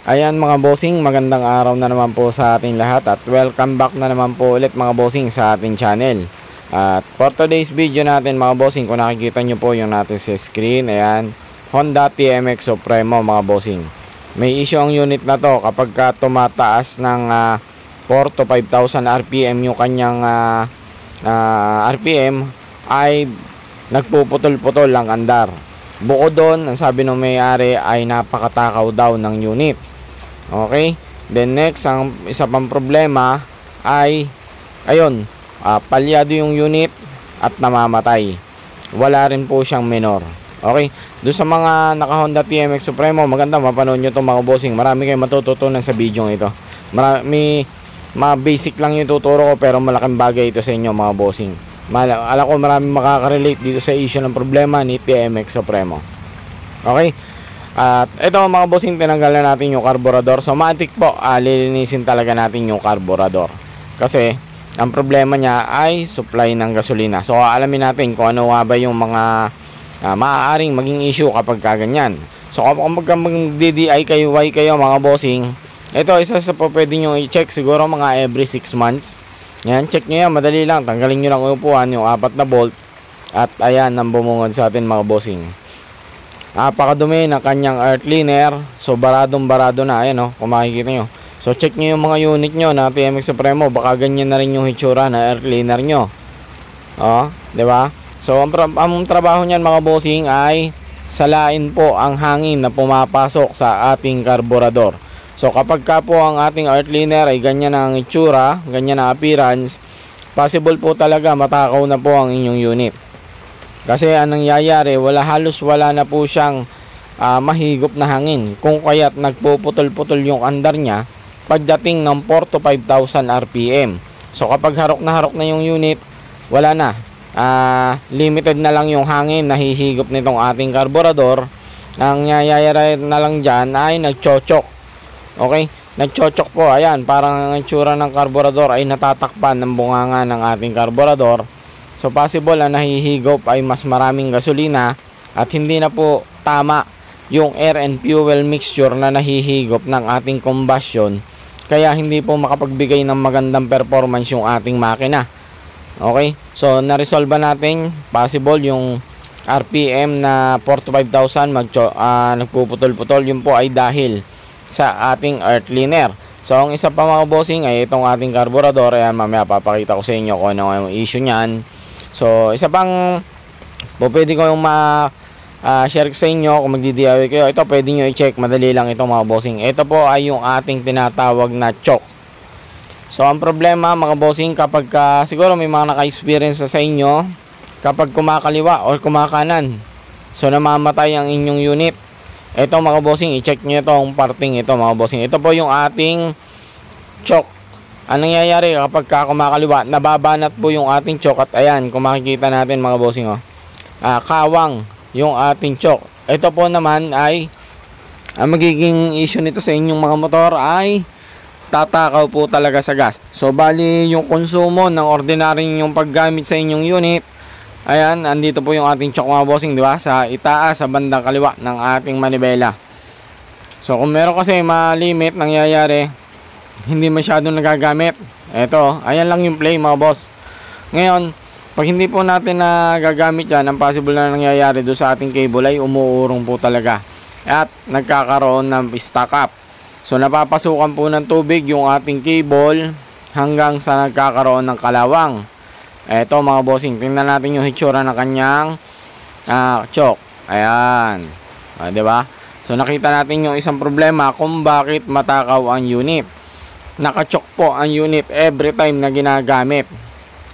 Ayan mga bossing, magandang araw na naman po sa ating lahat at welcome back na naman po ulit mga bossing sa ating channel. At for today's video natin mga bossing, kung nakikita nyo po yung natin sa screen, ayan, Honda TMX Supremo mga bossing. May issue ang unit na to kapag ka tumataas ng 4 to 5,000 RPM yung kanyang RPM ay nagpuputol-putol ang andar. Bukod doon, ang sabi ng may-ari ay napakatakaw daw ng unit. Okay, then next, ang isa pang problema ay ayun, palyado yung unit at namamatay. Wala rin po siyang minor. Okay, doon sa mga naka Honda TMX Supremo, maganda mapanood nyo itong mga bossing. Marami kayong matututunan sa video ito. Marami, basic lang yung tuturo ko pero malaking bagay ito sa inyo mga bossing. Alam ko marami makaka-relate dito sa issue ng problema ni TMX Supremo. Okay, at ito mga bossing, tinanggal na natin yung carburetor. So matik po, lilinisin talaga natin yung carburetor kasi ang problema niya ay supply ng gasolina. So alamin natin kung ano nga ba yung mga maaaring maging issue kapag kaganyan. So kapag mag-DDI kayo, mga bossing, ito isa sa po pwede nyo i-check siguro mga every 6 months. Yan, check nyo yan, madali lang. Tanggalin nyo lang upuan, yung 4 na bolt. At ayan, ang bumungod sa atin mga bossing. Napakadumi ng kanyang air cleaner. So baradong barado na, ayan kung makikita nyo. So check nyo yung mga unit nyo na TMX Supremo, baka ganyan na rin yung hitsura na air cleaner nyo. Di ba? So ang trabaho niyan mga bossing ay salain po ang hangin na pumapasok sa ating karburador. So kapag ka po ang ating air cleaner ay ganyan ang itsura, ganyan ang appearance, possible po talaga matakaw na po ang inyong unit. Kasi anong nangyayari, halos wala na po siyang mahigop na hangin. Kung kaya't nagpuputol-putol yung andar niya pagdating ng 4 to 5,000 RPM. So kapag harok na yung unit, wala na. Limited na lang yung hangin na hihigop nitong ating karburador. Ang nangyayari na lang dyan ay nagchochok. Okay? Nagchochok po. Ayan, parang ang itsura ng karburador ay natatakpan ng bunganga ng ating karburador. So possible na nahihigop ay mas maraming gasolina at hindi na po tama yung air and fuel mixture na nahihigop ng ating combustion. Kaya hindi po makapagbigay ng magandang performance yung ating makina. Okay? So na-resolve natin, possible yung RPM na 4 to 5,000 nagpuputol-putol. Yun po ay dahil sa ating air cleaner. So ang isa pa mga bossing ay itong ating carburetor. Ayan, mamaya papakita ko sa inyo kung ano yung issue nyan. So isa pang pwede ko yung share sa inyo kung magdi-DIY kayo. Ito pwede nyo i-check, madali lang ito mga bossing. Ito po ay yung ating tinatawag na choke. So ang problema mga bossing, kapag siguro may mga naka-experience sa inyo, kapag kumakaliwa or kumakanan, so namamatay ang inyong unit. Ito mga bossing, i-check nyo itong parting ito mga bossing. Ito po yung ating choke. Anong nangyayari kapag kumakaliwa, nababanat po yung ating choke. At ayan, kung makikita natin mga bossing, kawang yung ating choke. Ito po naman ay ang magiging issue nito sa inyong mga motor ay tatakaw po talaga sa gas. So bali yung konsumo ng ordinary yung paggamit sa inyong unit, ayan, andito po yung ating choke mga bossing, di ba? Sa itaas, sa bandang kaliwa ng ating manibela. So kung meron kasi malimit nangyayari, hindi masyadong nagagamit. Eto, ayan lang yung play mga boss. Ngayon, pag hindi po natin nagagamit yan, ang possible na nangyayari doon sa ating cable ay umuurong po talaga. At nagkakaroon ng stock up. So napapasukan po ng tubig yung ating cable hanggang sa nagkakaroon ng kalawang. Eto mga bossing, tingnan natin yung hitsura ng kanyang choke. Ayan. Diba? So nakita natin yung isang problema kung bakit matakaw ang unit. Nakachok po ang unit every time na ginagamit.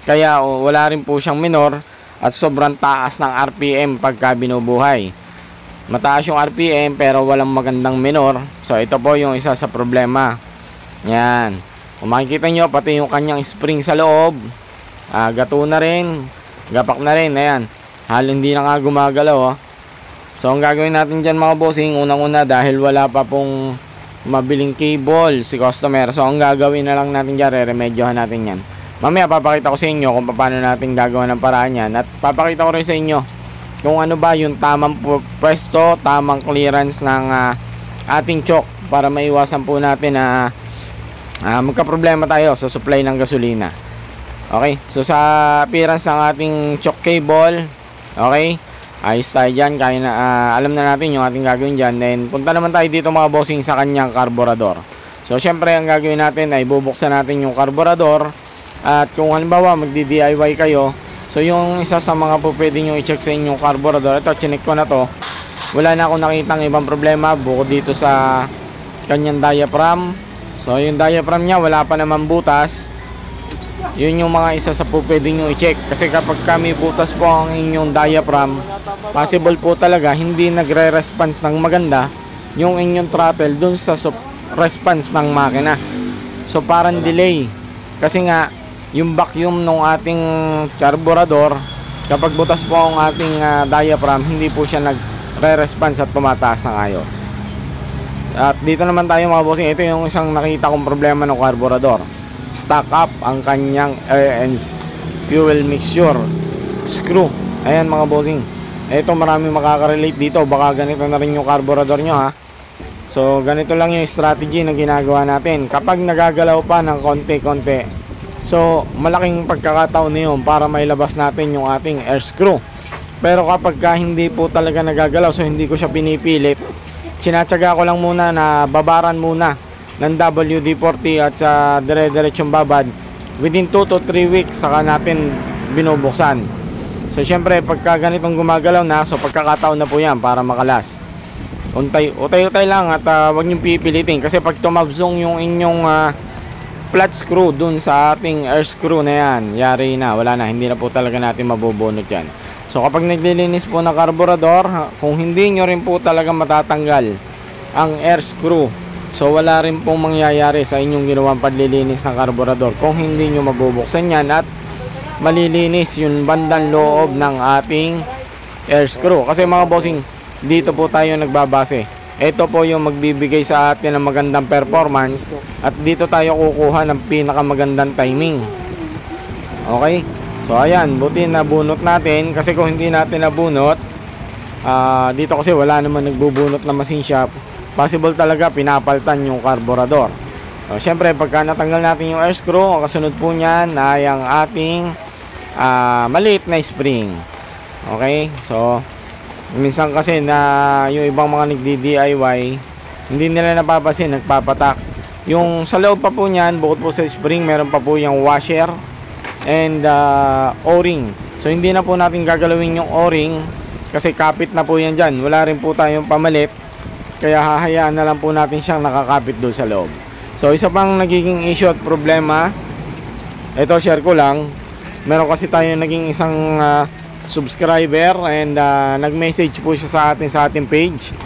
Kaya wala rin po siyang minor at sobrang taas ng RPM pagka binubuhay. Mataas yung RPM pero walang magandang minor. So ito po yung isa sa problema. Yan. Kung makikita nyo, pati yung kanyang spring sa loob, gato na rin, gapak na rin. Ayan. Halo hindi na nga gumagalaw. So ang gagawin natin dyan mga bossing, unang-una dahil wala pa pong mabiling cable si customer, so ang gagawin na lang natin dyan, re-remedyohan natin yan. Mamaya papakita ko sa inyo kung paano natin gagawa ng paraan yan. At papakita ko rin sa inyo kung ano ba yung tamang pwesto, tamang clearance ng ating choke para maiwasan po natin na magka-problema tayo sa supply ng gasolina. Okay, so sa appearance ng ating choke cable, okay, ayos tayo dyan. Kaya na, alam na natin yung ating gagawin dyan. Then punta naman tayo dito mga bossing sa kanyang carburetor. So syempre ang gagawin natin ay bubuksan natin yung carburetor. At kung halimbawa magdi-DIY kayo, so yung isa sa mga po pwede nyo i-check sa inyong carburetor, ito chinek ko na to, wala na akong nakitang ibang problema bukod dito sa kanyang diaphragm. So yung diaphragm nya wala pa naman butas. Yun yung mga isa sa po pwede nyo i-check. Kasi kapag kami butas po ang inyong diaphragm, possible po talaga hindi nagre-response ng maganda yung inyong throttle dun sa response ng makina. So parang delay. Kasi nga yung vacuum ng ating carburetor, kapag butas po ang ating diaphragm, hindi po siya nagre-response at tumataas ng ayos. At dito naman tayo mga bossing, ito yung isang nakita kong problema ng carburetor. Stuck up ang kanyang air and fuel mixture screw. Ayan mga bossing, ito marami makaka-relate dito. Baka ganito na rin yung carburetor nyo ha. So ganito lang yung strategy na ginagawa natin. Kapag nagagalaw pa ng konti-konti, so malaking pagkakataon na yun para mailabas natin yung ating air screw. Pero kapag hindi po talaga nagagalaw, so hindi ko siya pinipilit, sinatsaga ko lang muna na babaran muna ng WD-40 at sa dire-diretsong babad. Within 2 to 3 weeks saka natin binubuksan. So syempre pagka ganitong gumagalaw na, so pagkakataon na po yan para makalas. Utay-utay lang at huwag niyong pipilitin. Kasi pag tumabsong yung inyong flat screw dun sa ating air screw na yan, yari na, wala na, hindi na po talaga natin mabubunot yan. So kapag naglilinis po ng carburetor, kung hindi nyo rin po talaga matatanggal ang air screw, so wala rin pong mangyayari sa inyong ginawang paglilinis ng carburetor kung hindi nyo mabubuksan yan at malilinis yung bandang loob ng ating air screw. Kasi mga bossing, dito po tayo nagbabase. Ito po yung magbibigay sa atin ng magandang performance at dito tayo kukuha ng pinakamagandang timing. Okay? So ayan, buti nabunot natin. Kasi kung hindi natin nabunot, dito kasi wala naman nagbubunot na machine shop, possible talaga pinapaltan yung carburetor. So syempre pagka natanggal natin yung air screw, ang kasunod po niyan ay ang ating maliit na spring. Okay? So minsan kasi na yung ibang mga nagdi-DIY, hindi nila napapansin, nagpapatak. Yung sa loob pa po niyan, bukod po sa spring, meron pa po yung washer and o-ring. So hindi na po natin gagalawin yung o-ring kasi kapit na po yan dyan. Wala rin po tayong pamalit, kaya hahayaan na lang po natin siyang nakakapit doon sa loob. So isa pang nagiging issue at problema, ito share ko lang. Meron kasi tayo naging isang subscriber and nag-message po siya sa ating page.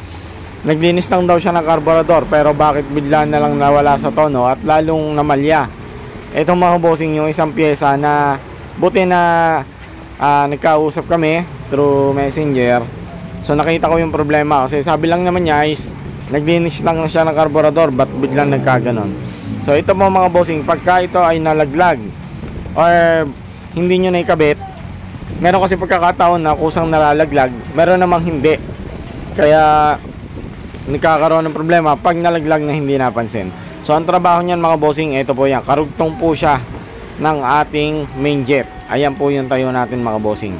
Naglinis lang daw siya ng carburetor, pero bakit bigla na lang nawala sa tono at lalong namalya. Itong mga bossing, yung isang pyesa na buti na nagkausap kami through messenger. So nakita ko yung problema kasi sabi lang naman niya is naglinis lang siya ng carburetor, but biglang nagkaganon. So ito po mga bossing, pagka ito ay nalaglag or hindi nyo naikabit, meron kasi pagkakataon na kusang nalalaglag, meron namang hindi. Kaya nagkakaroon ng problema pag nalaglag na hindi napansin. So ang trabaho niyan mga bossing, ito po yan, karugtong po siya ng ating main jet. Ayan po yung tayo natin mga bossing.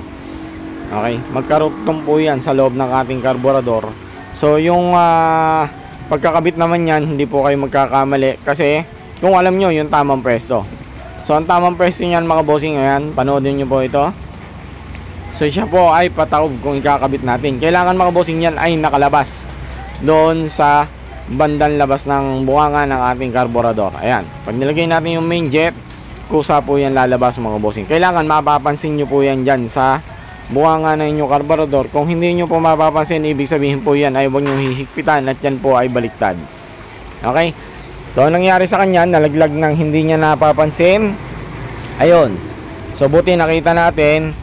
Okay, magkarugtong po yan sa loob ng ating carburetor. So yung pagkakabit naman yan, hindi po kayo magkakamali kasi kung alam nyo yung tamang pwesto. So ang tamang pwesto niyan mga bossing, ayan, panoodin nyo po ito. So siya po ay pataob kung ikakabit natin. Kailangan mga bossing yan ay nakalabas doon sa bandang labas ng bunganga ng ating carburetor. Ayan, pag nilagay natin yung main jet, kusa po yan lalabas mga bossing. Kailangan mapapansin nyo po yan dyan sa bunganga ng inyong carburetor. Kung hindi nyo po mapapansin, ibig sabihin po yan ay huwag nyo hihigpitan at yan po ay baliktad. Okay, so nangyari sa kanya, nalaglag ng hindi niya napapansin. Ayun, so buti nakita natin,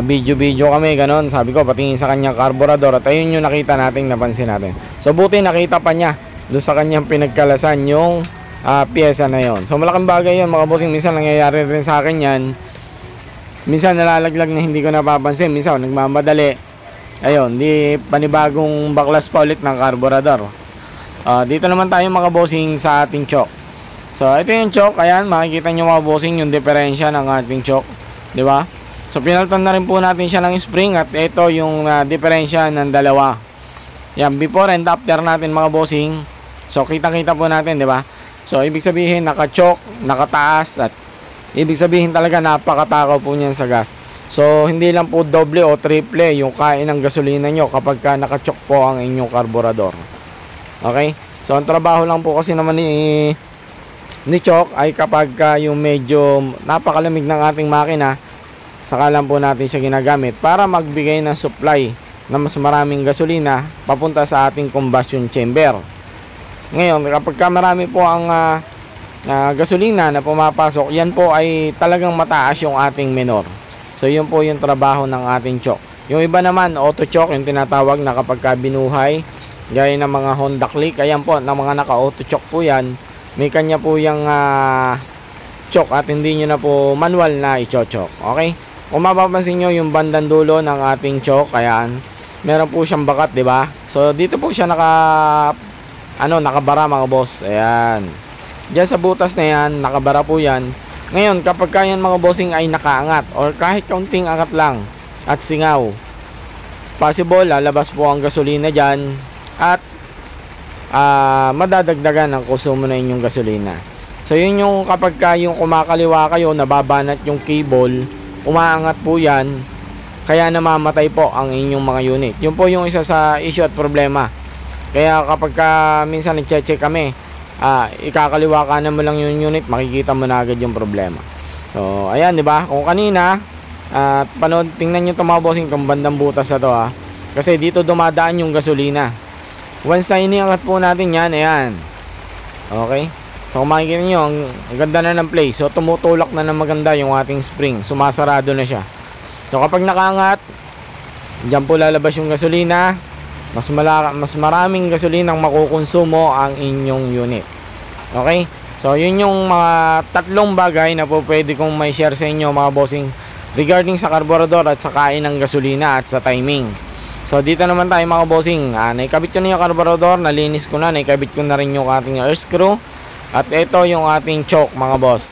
video kami ganon, sabi ko patingin sa kanyang carburetor at ayun yung nakita natin, napansin natin. So buti nakita pa niya doon sa kanyang pinagkalasan yung pyesa na yon. So malaking bagay yun mga bossing. Minsan nangyayari rin sa akin yan, minsan nalalaglag na hindi ko napapansin, minsan nagmamadali, ayun, di panibagong baklas pa ulit ng carburetor. Dito naman tayo mga bossing sa ating choke. So ito yung choke, ayan, makikita nyo mga bossing yung diferensya ng ating choke, di ba? So pinalitan na rin po natin siya ng spring, at ito yung diferensya ng dalawa. Yan, before and after natin mga bossing. So kita-kita po natin, di ba? So ibig sabihin naka-choke, nakataas, at ibig sabihin talaga napakatakaw po niyan sa gas. So hindi lang po doble o triple yung kain ng gasolina nyo kapag ka naka-choke po ang inyong karburador. Okay? So ang trabaho lang po kasi naman ni choke ay kapag yung medyo napakalamig ng ating makina, saka lang po natin siya ginagamit para magbigay ng supply na mas maraming gasolina papunta sa ating combustion chamber. Ngayon, kapag marami po ang gasolina na pumapasok, yan po ay talagang mataas yung ating minor. So yun po yung trabaho ng ating choke. Yung iba naman, auto choke, yung tinatawag na kapag binuhay, gaya ng mga Honda Click, ayan po, ng mga naka-auto choke po yan, may kanya po yung choke at hindi nyo na po manual na i-choke. Okay? Kung mapapansin nyo yung bandang dulo ng ating choke, ayan, meron po siyang bakat, di ba? So dito po siya nakabara mga boss. Ayan. Diyan sa butas na yan, nakabara po yan. Ngayon, kapag yan mga bossing ay nakaangat or kahit kaunting angat lang at singaw, possible lalabas po ang gasolina dyan at madadagdagan ang konsumo na inyong gasolina. So yun yung kapag yung kumakaliwa kayo, nababanat yung cable, umaangat po yan, kaya namamatay po ang inyong mga unit. Yun po yung isa sa issue at problema. Kaya kapag minsan nag-check kami, ikakaliwa ka naman lang yung unit, makikita mo na agad yung problema. So ayan, di ba? Kung kanina tingnan nyo ito mga bossing, itong bandang butas na to, kasi dito dumadaan yung gasolina. Once na iniangat po natin yan, ayan, okay, so kung makikita nyo, ang ganda na ng play. So tumutulak na ng maganda yung ating spring, sumasarado na siya. So kapag nakaangat, dyan po lalabas yung gasolina. Mas maraming gasolina ang makukonsumo ang inyong unit. Okay? So yun yung mga tatlong bagay na po pwede kong may share sa inyo mga bossing regarding sa karburador at sa kain ng gasolina at sa timing. So dito naman tayo mga bossing, naikabit ko na yung karburador, nalinis ko na, naikabit ko na rin yung ating air screw, at ito yung ating choke mga boss.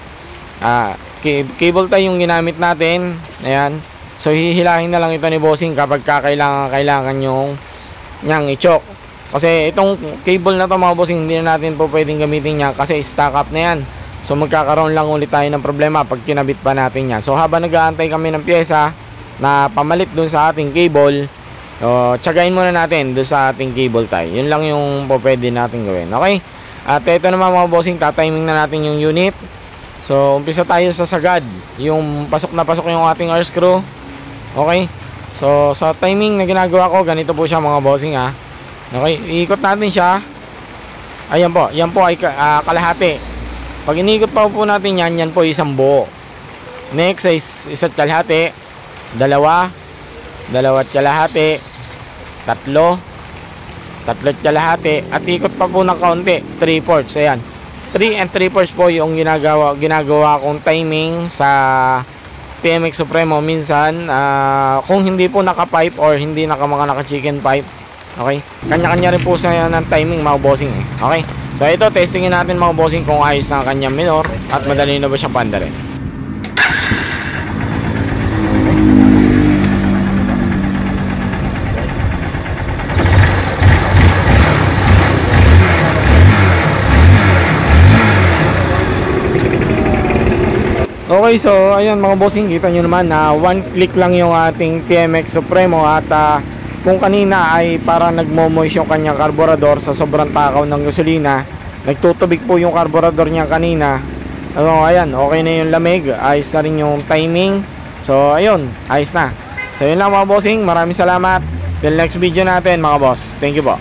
Cable tie yung ginamit natin. Ayan. So hihilahin na lang ito ni bossing kapag kailangan yung i-choke. Kasi itong cable na to mga bossing, hindi na natin po pwedeng gamitin niya kasi stock up na yan. So magkakaroon lang ulit tayo ng problema pag kinabit pa natin yan. So habang nag-aantay kami ng pyesa na pamalit dun sa ating cable, tsagain muna natin dun sa ating cable tie. Yun lang yung po pwede natin gawin. Okay? At ito naman mga bossing, tatiming na natin yung unit. So umpisa tayo sa sagad, yung pasok na pasok yung ating air screw. Okay? So sa timing na ginagawa ko, ganito po siya mga bossing Okay, iikot natin siya. Ayan po, yan po ay kalahati. Pag iniikot pa po natin yan, yan po isang buo. Next ay isa't kalahati, dalawat kalahati, tatlo't kalahati, at ikot pa po ng kaunti, 3/4. Ayan, 3 and 3/4 po yung ginagawa kong timing sa TMX Supremo. Minsan kung hindi po naka-pipe or hindi naka-chicken pipe, okay, kanya-kanya rin po sa ng timing mga bossing. Okay, so ito testingin natin mga bossing kung ayos na ang kanyang minor at madali na ba siyang pandarin. Okay, so ayan mga bossing, kita nyo naman na one click lang yung ating TMX Supremo. At kung kanina ay parang nagmo-moist yung kanyang karburador sa sobrang takaw ng gasolina, nagtutubig po yung karburador niya kanina. Ayan, okay na yung lamig, ayos na rin yung timing. So ayun, ayos na. So yun lang mga bossing, maraming salamat. Till next video natin mga boss, thank you po.